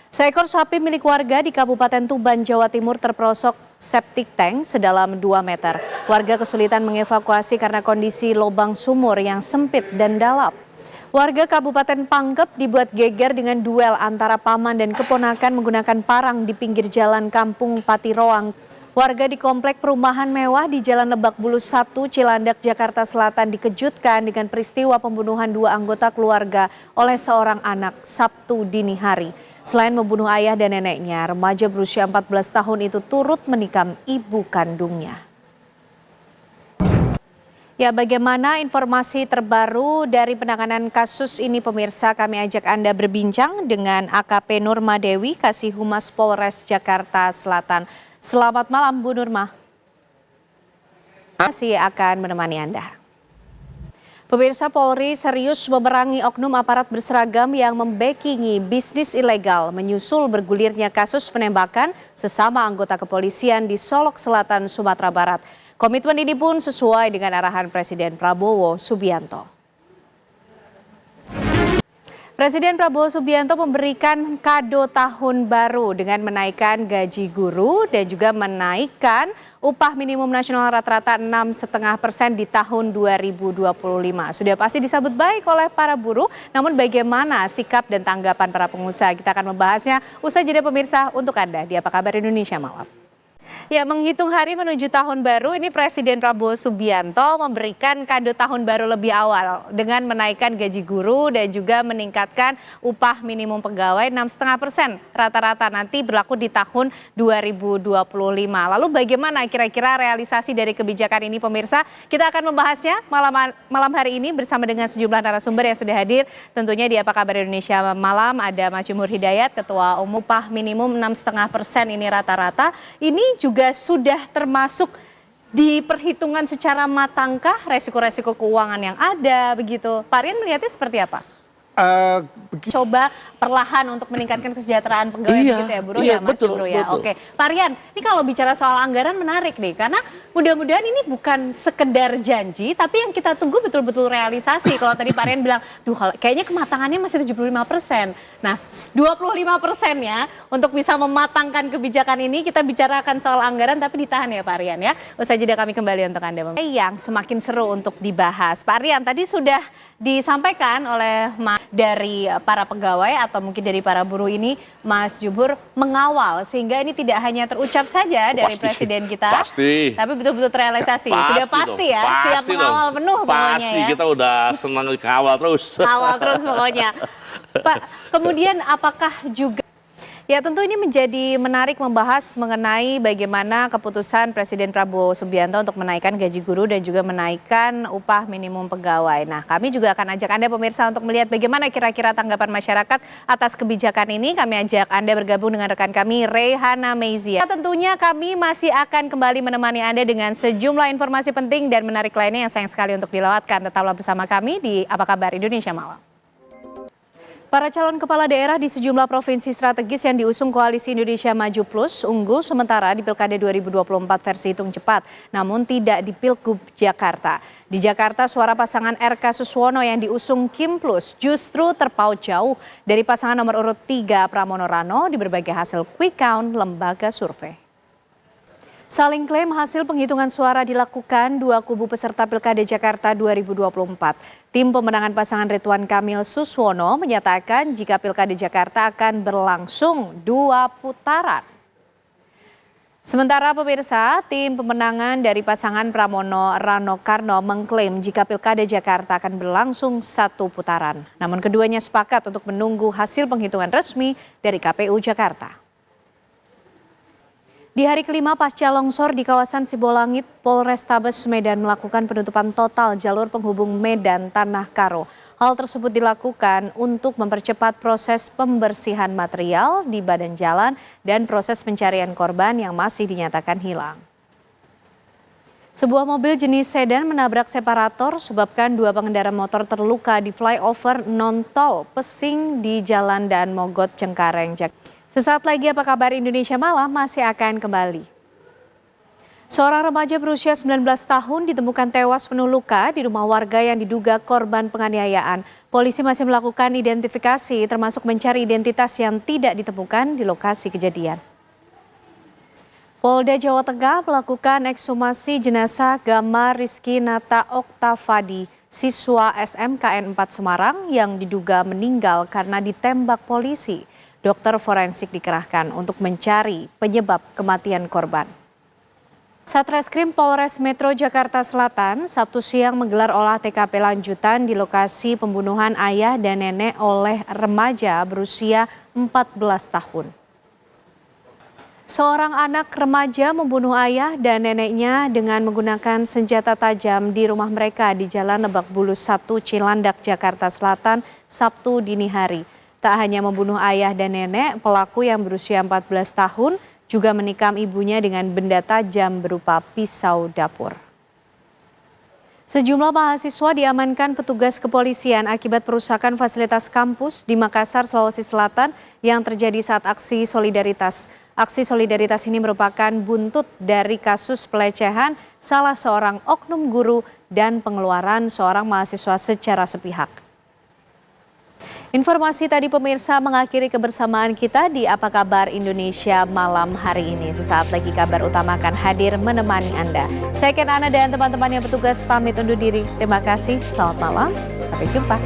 Seekor sapi milik warga di Kabupaten Tuban, Jawa Timur terperosok septic tank sedalam 2 meter. Warga kesulitan mengevakuasi karena kondisi lubang sumur yang sempit dan dalam. Warga Kabupaten Pangkep dibuat geger dengan duel antara paman dan keponakan menggunakan parang di pinggir jalan Kampung Patiroang. Warga di komplek perumahan mewah di Jalan Lebak Bulus 1, Cilandak, Jakarta Selatan dikejutkan dengan peristiwa pembunuhan 2 anggota keluarga oleh seorang anak Sabtu dini hari. Selain membunuh ayah dan neneknya, remaja berusia 14 tahun itu turut menikam ibu kandungnya. Ya, bagaimana informasi terbaru dari penanganan kasus ini pemirsa? Kami ajak Anda berbincang dengan AKP Nurma Dewi, Kasih Humas Polres Jakarta Selatan. Selamat malam Bu Nurma. Masih akan menemani Anda. Pemirsa, Polri serius memerangi oknum aparat berseragam yang membackingi bisnis ilegal menyusul bergulirnya kasus penembakan sesama anggota kepolisian di Solok Selatan, Sumatera Barat. Komitmen ini pun sesuai dengan arahan Presiden Prabowo Subianto. Presiden Prabowo Subianto memberikan kado tahun baru dengan menaikkan gaji guru dan juga menaikkan upah minimum nasional rata-rata 6,5% di tahun 2025. Sudah pasti disambut baik oleh para buruh, namun bagaimana sikap dan tanggapan para pengusaha? Kita akan membahasnya usai jeda pemirsa untuk Anda di Apa Kabar Indonesia Malam. Ya, menghitung hari menuju tahun baru, ini Presiden Prabowo Subianto memberikan kado tahun baru lebih awal dengan menaikkan gaji guru dan juga meningkatkan upah minimum pegawai 6,5% rata-rata nanti berlaku di tahun 2025. Lalu bagaimana kira-kira realisasi dari kebijakan ini pemirsa? Kita akan membahasnya malam hari ini bersama dengan sejumlah narasumber yang sudah hadir. Tentunya di Apa Kabar Indonesia Malam ada Mas Jumhur Hidayat, Ketua Umum. Upah minimum 6,5% ini rata-rata. Ini juga sudah termasuk di perhitungan secara matangkah resiko-resiko keuangan yang ada begitu. Pak Rian melihatnya seperti apa? Coba perlahan untuk meningkatkan kesejahteraan pegawai begitu ya, Bro? Iya, Ya, Mas betul, Bro ya. betul. Oke, Pak Rian, ini kalau bicara soal anggaran menarik nih, karena mudah-mudahan ini bukan sekedar janji, tapi yang kita tunggu betul-betul realisasi. Kalau tadi Pak Rian bilang, kayaknya kematangannya masih 75%. Nah, 25%-nya untuk bisa mematangkan kebijakan ini, kita bicarakan soal anggaran, tapi ditahan ya Pak Rian ya. Usai jeda kami kembali untuk Anda. Yang semakin seru untuk dibahas. Pak Rian, tadi sudah disampaikan oleh dari para pegawai atau mungkin dari para buruh ini, Mas Jumhur mengawal sehingga ini tidak hanya terucap saja dari Presiden kita, tapi betul-betul terrealisasi. Sudah pasti ya, siap mengawal penuh pokoknya ya. Kita udah senang kawal terus. Kawal terus pokoknya. Pak, kemudian apakah juga ya, tentu ini menjadi menarik membahas mengenai bagaimana keputusan Presiden Prabowo Subianto untuk menaikkan gaji guru dan juga menaikkan upah minimum pegawai. Nah, kami juga akan ajak Anda pemirsa untuk melihat bagaimana kira-kira tanggapan masyarakat atas kebijakan ini. Kami ajak Anda bergabung dengan rekan kami, Rehana Meizia. Tentunya kami masih akan kembali menemani Anda dengan sejumlah informasi penting dan menarik lainnya yang sayang sekali untuk dilewatkan. Tetaplah bersama kami di Apa Kabar Indonesia Malam. Para calon kepala daerah di sejumlah provinsi strategis yang diusung Koalisi Indonesia Maju Plus unggul sementara di Pilkada 2024 versi hitung cepat, namun tidak di Pilgub Jakarta. Di Jakarta, suara pasangan RK Suswono yang diusung Kim Plus justru terpaut jauh dari pasangan nomor urut 3 Pramono Rano di berbagai hasil quick count lembaga survei. Saling klaim hasil penghitungan suara dilakukan dua kubu peserta Pilkada Jakarta 2024. Tim pemenangan pasangan Ridwan Kamil Suswono menyatakan jika Pilkada Jakarta akan berlangsung 2 putaran. Sementara pemirsa, tim pemenangan dari pasangan Pramono Rano Karno mengklaim jika Pilkada Jakarta akan berlangsung 1 putaran. Namun keduanya sepakat untuk menunggu hasil penghitungan resmi dari KPU Jakarta. Di hari kelima pasca longsor di kawasan Sibolangit, Polrestabes Medan melakukan penutupan total jalur penghubung Medan Tanah Karo. Hal tersebut dilakukan untuk mempercepat proses pembersihan material di badan jalan dan proses pencarian korban yang masih dinyatakan hilang. Sebuah mobil jenis sedan menabrak separator sebabkan 2 pengendara motor terluka di flyover non-tol Pesing di Jalan Daan Mogot, Cengkareng, Jakarta. Sesaat lagi Apa Kabar Indonesia Malam masih akan kembali. Seorang remaja berusia 19 tahun ditemukan tewas penuh luka di rumah warga yang diduga korban penganiayaan. Polisi masih melakukan identifikasi termasuk mencari identitas yang tidak ditemukan di lokasi kejadian. Polda Jawa Tengah melakukan ekshumasi jenazah Gama Rizky Nata Oktavadi, siswa SMKN 4 Semarang yang diduga meninggal karena ditembak polisi. Dokter forensik dikerahkan untuk mencari penyebab kematian korban. Satreskrim Polres Metro Jakarta Selatan Sabtu siang menggelar olah TKP lanjutan di lokasi pembunuhan ayah dan nenek oleh remaja berusia 14 tahun. Seorang anak remaja membunuh ayah dan neneknya dengan menggunakan senjata tajam di rumah mereka di Jalan Lebak Bulus 1 Cilandak, Jakarta Selatan, Sabtu dini hari. Tak hanya membunuh ayah dan nenek, pelaku yang berusia 14 tahun juga menikam ibunya dengan benda tajam berupa pisau dapur. Sejumlah mahasiswa diamankan petugas kepolisian akibat perusakan fasilitas kampus di Makassar, Sulawesi Selatan yang terjadi saat aksi solidaritas. Aksi solidaritas ini merupakan buntut dari kasus pelecehan salah seorang oknum guru dan pengeluaran seorang mahasiswa secara sepihak. Informasi tadi pemirsa mengakhiri kebersamaan kita di Apa Kabar Indonesia malam hari ini. Sesaat lagi kabar utama akan hadir menemani Anda. Saya Ken Ana dan teman-teman yang bertugas pamit undur diri. Terima kasih, selamat malam, sampai jumpa.